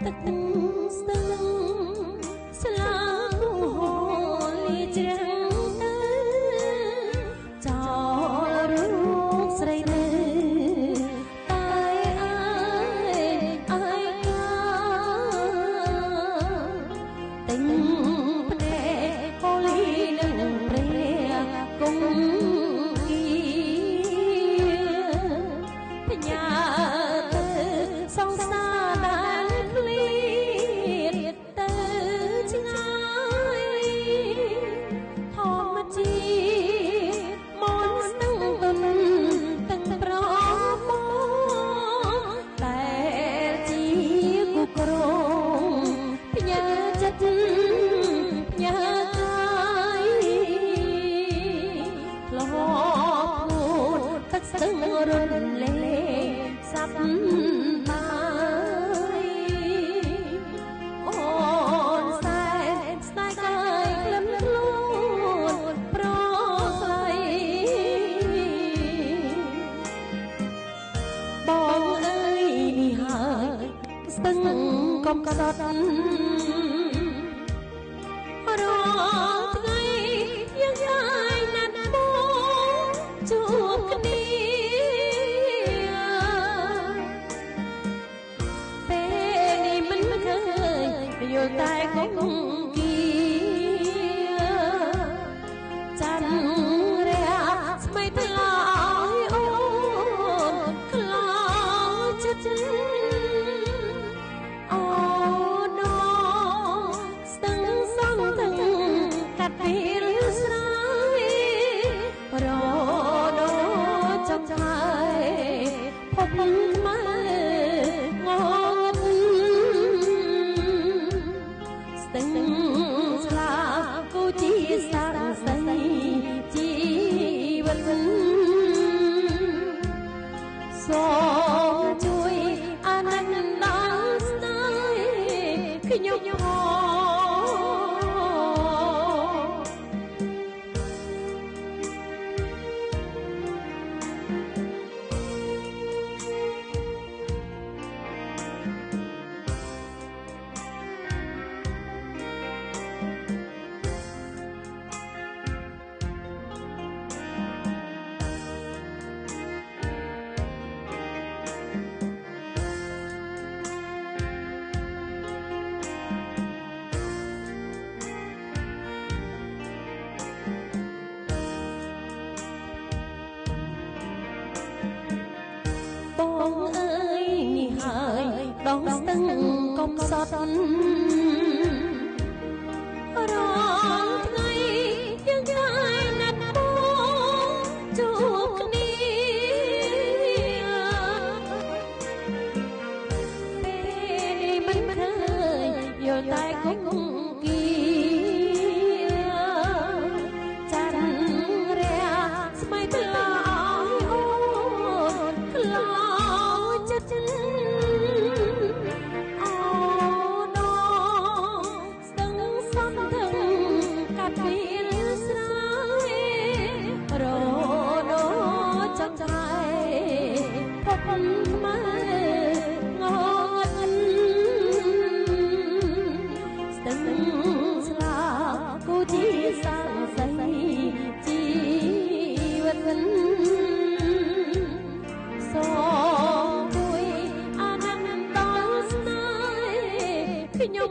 ទឹកស្ទឹងស្លាគូហូរលីជ្រាំងទៅចោលរូបស្រីនៅតែអើយកាទិញភ្នែកហូលីនឹងព្រះគង់សង្សារដែលឃ្លាតទៅឆ្ងាយធម្មជាតិមនស្ទឹងទុនទាំងប្រមដែលជាគូក្រងផ្ញើចិត្តផ្ញើកាយធ្លាប់ងូតទឹកស្ទឹងរំលែកសាប់ស្ទឹងកំសត់រាល់ថ្ងៃយ៉ាងណាយណាត់មកជួបគ្នាពេលនេះមិនឃើញយល់តែគង់គីចាំរះស្មីថ្លាអូនខ្លោចចិត្តកាត់ពេលស្រ័យរដូវចំហើយភពថ្មីងងស្ទឹងស្លាគូជាសាស័យជីវិតសូមជួយអានន្ទដាស្នេហ៍ខ្ញុំបងអើយនេះហើយដងស្ទឹងកំសត់រាល់ថ្ងៃយ៉ាងណាយណាត់មកជួបគ្នាពេលនេះមិនឃើញយល់តែគង់គីចាន់រះស្មីថ្លាអូនខ្លោចចិត្តអូនស្ទឹងសំថឹងកាត់ពេលស្រ័យរដូវចំហើយភពថ្មីងងស្ទឹងស្លាគូជាសាស័យជីវិតសូមជួយអានន្ទដល់ស្នេហ៍ខ្ញុំ